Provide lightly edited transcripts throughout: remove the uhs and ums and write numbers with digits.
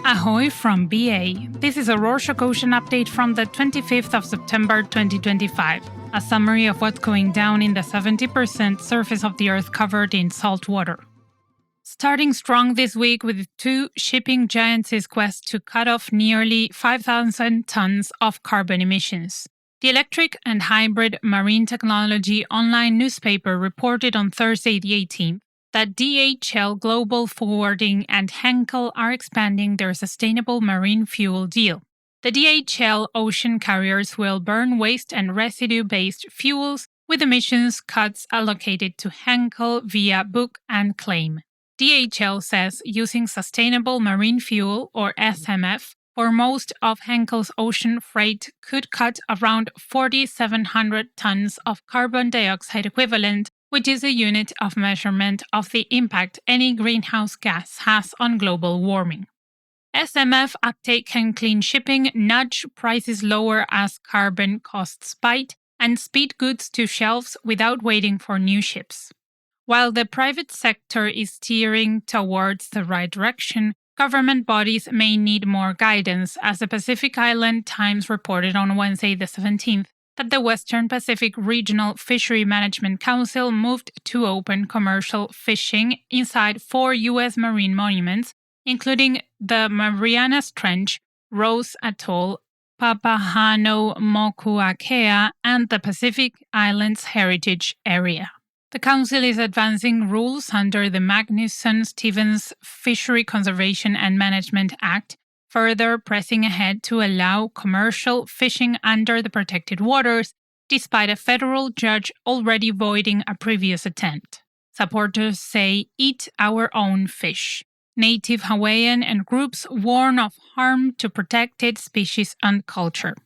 Ahoy from BA. This is a Rorschach Ocean update from the 25th of September 2025, a summary of what's going down in the 70% surface of the Earth covered in salt water. Starting strong this week with two shipping giants' quest to cut off nearly 5,000 tons of carbon emissions. The electric and hybrid marine technology online newspaper reported on Thursday the 18th that DHL Global Forwarding and Henkel are expanding their sustainable marine fuel deal. The DHL ocean carriers will burn waste and residue-based fuels, with emissions cuts allocated to Henkel via book and claim. DHL says using sustainable marine fuel, or SMF, for most of Henkel's ocean freight could cut around 4,700 tons of carbon dioxide equivalent, which is a unit of measurement of the impact any greenhouse gas has on global warming. SMF uptake can clean shipping, nudge prices lower as carbon costs bite, and speed goods to shelves without waiting for new ships. While the private sector is steering towards the right direction, government bodies may need more guidance, as the Pacific Island Times reported on Wednesday the 17th that the Western Pacific Regional Fishery Management Council moved to open commercial fishing inside 4 U.S. marine monuments, including the Marianas Trench, Rose Atoll, Papahānaumokuākea, and the Pacific Islands Heritage Area. The Council is advancing rules under the Magnuson-Stevens Fishery Conservation and Management Act, further pressing ahead to allow commercial fishing under the protected waters, despite a federal judge already voiding a previous attempt. Supporters say, "Eat our own fish." Native Hawaiian and groups warn of harm to protected species and culture.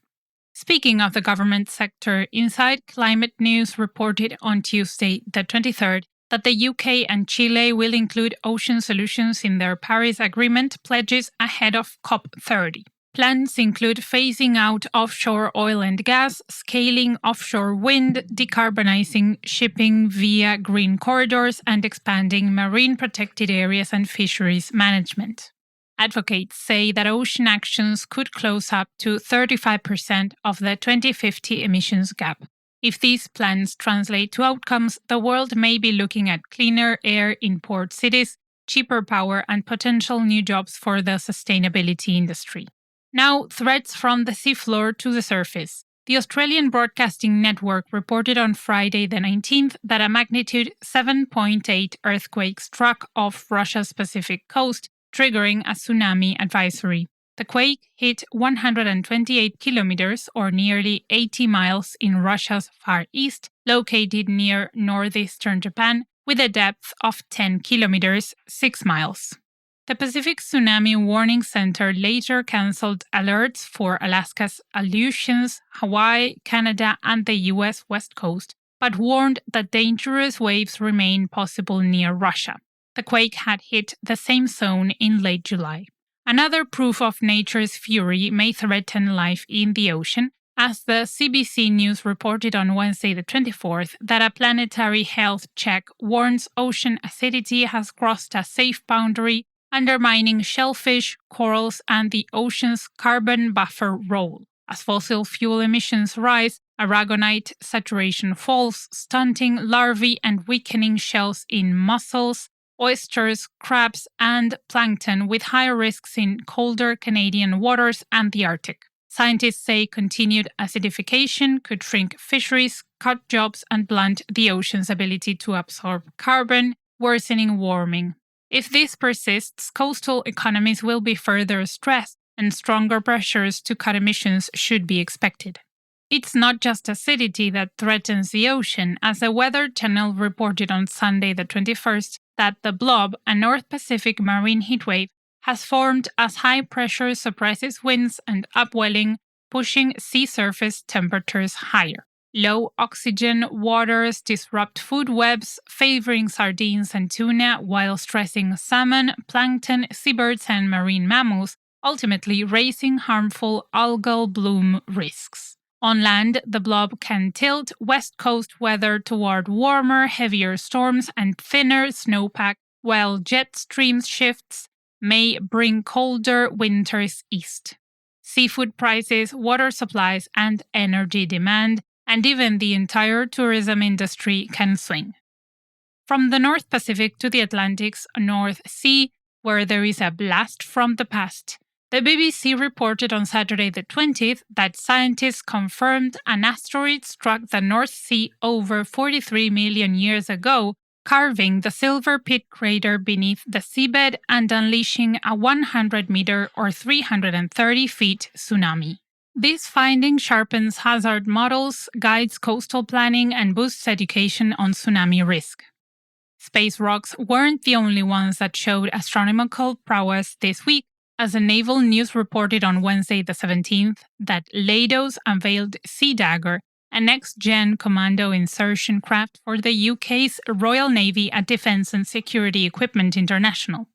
Speaking of the government sector, Inside Climate News reported on Tuesday, the 23rd, that the UK and Chile will include ocean solutions in their Paris Agreement pledges ahead of COP30. Plans include phasing out offshore oil and gas, scaling offshore wind, decarbonizing shipping via green corridors, and expanding marine protected areas and fisheries management. Advocates say that ocean actions could close up to 35% of the 2050 emissions gap. If these plans translate to outcomes, the world may be looking at cleaner air in port cities, cheaper power, and potential new jobs for the sustainability industry. Now, threats from the seafloor to the surface. The Australian Broadcasting Network reported on Friday the 19th that a magnitude 7.8 earthquake struck off Russia's Pacific coast, triggering a tsunami advisory. The quake hit 128 kilometers, or nearly 80 miles, in Russia's Far East, located near northeastern Japan, with a depth of 10 kilometers, 6 miles. The Pacific Tsunami Warning Center later cancelled alerts for Alaska's Aleutians, Hawaii, Canada, and the U.S. West Coast, but warned that dangerous waves remain possible near Russia. The quake had hit the same zone in late July. Another proof of nature's fury may threaten life in the ocean, as the CBC News reported on Wednesday the 24th that a planetary health check warns ocean acidity has crossed a safe boundary, undermining shellfish, corals, and the ocean's carbon buffer role. As fossil fuel emissions rise, aragonite saturation falls, stunting larvae and weakening shells in mussels, oysters, crabs, and plankton, with higher risks in colder Canadian waters and the Arctic. Scientists say continued acidification could shrink fisheries, cut jobs, and blunt the ocean's ability to absorb carbon, worsening warming. If this persists, coastal economies will be further stressed, and stronger pressures to cut emissions should be expected. It's not just acidity that threatens the ocean, as the Weather Channel reported on Sunday the 21st that the Blob, a North Pacific marine heatwave, has formed as high pressure suppresses winds and upwelling, pushing sea surface temperatures higher. Low oxygen waters disrupt food webs, favoring sardines and tuna while stressing salmon, plankton, seabirds, and marine mammals, ultimately raising harmful algal bloom risks. On land, the blob can tilt west coast weather toward warmer, heavier storms and thinner snowpack, while jet stream shifts may bring colder winters east. Seafood prices, water supplies, and energy demand, and even the entire tourism industry can swing. From the North Pacific to the Atlantic's North Sea, where there is a blast from the past, the BBC reported on Saturday the 20th that scientists confirmed an asteroid struck the North Sea over 43 million years ago, carving the Silver Pit crater beneath the seabed and unleashing a 100-meter or 330 feet tsunami. This finding sharpens hazard models, guides coastal planning, and boosts education on tsunami risk. Space rocks weren't the only ones that showed astronomical prowess this week, as the Naval News reported on Wednesday the 17th that Leidos unveiled Sea Dagger, a next-gen commando insertion craft for the UK's Royal Navy at Defence and Security Equipment International.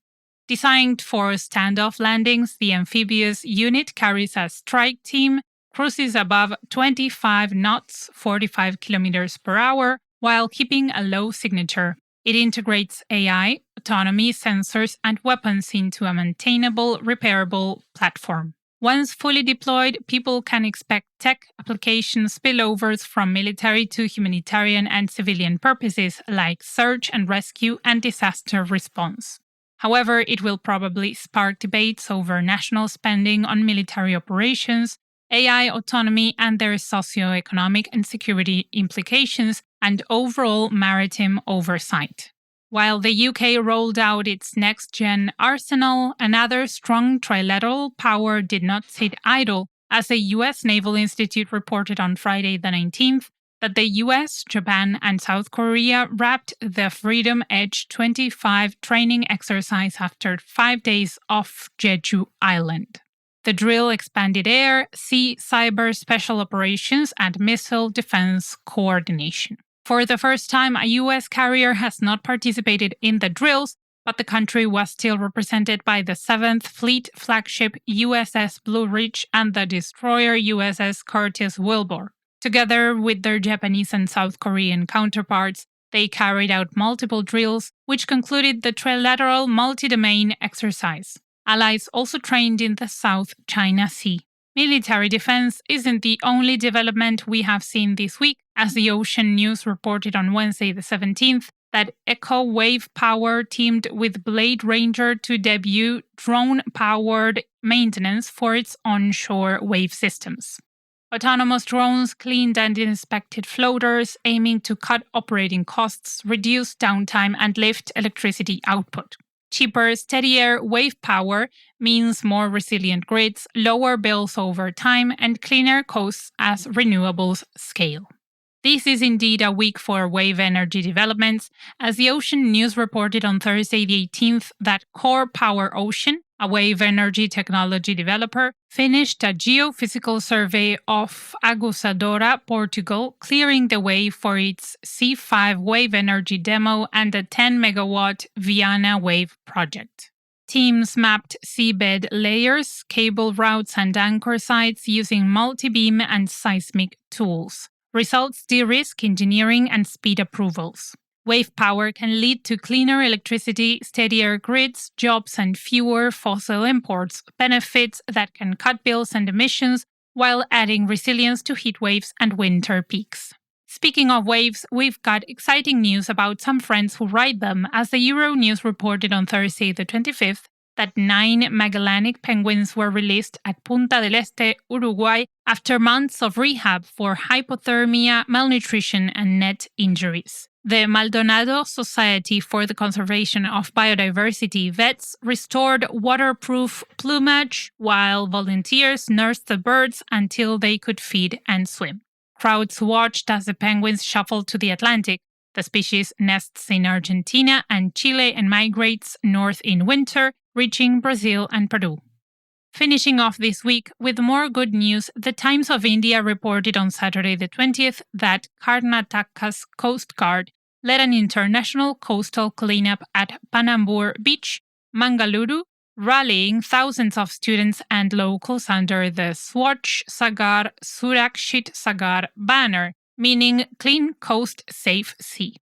Designed for standoff landings, the amphibious unit carries a strike team, cruises above 25 knots, 45 kilometers per hour, while keeping a low signature. It integrates AI, autonomy, sensors, and weapons into a maintainable, repairable platform. Once fully deployed, people can expect tech application spillovers from military to humanitarian and civilian purposes like search and rescue and disaster response. However, it will probably spark debates over national spending on military operations, AI autonomy and their socioeconomic and security implications, and overall maritime oversight. While the UK rolled out its next-gen arsenal, another strong trilateral power did not sit idle, as the US Naval Institute reported on Friday the 19th that the US, Japan, and South Korea wrapped the Freedom Edge 25 training exercise after 5 days off Jeju Island. The drill expanded air, sea, cyber, special operations, and missile defense coordination. For the first time, a US carrier has not participated in the drills, but the country was still represented by the 7th Fleet flagship USS Blue Ridge and the destroyer USS Curtis Wilbur. Together with their Japanese and South Korean counterparts, they carried out multiple drills, which concluded the trilateral multi-domain exercise. Allies also trained in the South China Sea. Military defense isn't the only development we have seen this week, as the Ocean News reported on Wednesday the 17th that Echo Wave Power teamed with Blade Ranger to debut drone-powered maintenance for its onshore wave systems. Autonomous drones cleaned and inspected floaters, aiming to cut operating costs, reduce downtime, and lift electricity output. Cheaper, steadier wave power means more resilient grids, lower bills over time, and cleaner costs as renewables scale. This is indeed a week for wave energy developments, as the Ocean News reported on Thursday the 18th that Core Power Ocean, a wave energy technology developer, finished a geophysical survey of Agusadora, Portugal, clearing the way for its C5 wave energy demo and a 10-megawatt Viana wave project. Teams mapped seabed layers, cable routes, and anchor sites using multi-beam and seismic tools. Results de-risk engineering and speed approvals. Wave power can lead to cleaner electricity, steadier grids, jobs, and fewer fossil imports, benefits that can cut bills and emissions while adding resilience to heat waves and winter peaks. Speaking of waves, we've got exciting news about some friends who ride them, as the Euronews reported on Thursday the 25th that 9 Magellanic penguins were released at Punta del Este, Uruguay, after months of rehab for hypothermia, malnutrition, and net injuries. The Maldonado Society for the Conservation of Biodiversity vets restored waterproof plumage, while volunteers nursed the birds until they could feed and swim. Crowds watched as the penguins shuffled to the Atlantic. The species nests in Argentina and Chile and migrates north in winter, reaching Brazil and Peru. Finishing off this week with more good news, the Times of India reported on Saturday the 20th that Karnataka's Coast Guard led an international coastal cleanup at Panambur Beach, Mangaluru, rallying thousands of students and locals under the Swachh Sagar Surakshit Sagar banner, meaning Clean Coast Safe Sea.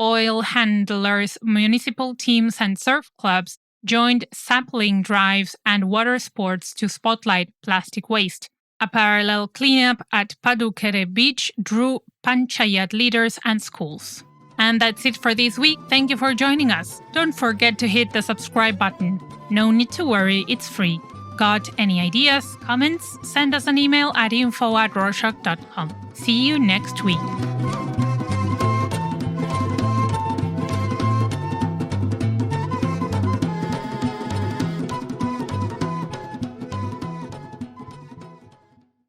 Oil handlers, municipal teams, and surf clubs joined sapling drives and water sports to spotlight plastic waste. A parallel cleanup at Padukere Beach drew panchayat leaders and schools. And that's it for this week. Thank you for joining us. Don't forget to hit the subscribe button. No need to worry, it's free. Got any ideas, comments? Send us an email at info@rorschach.com. See you next week.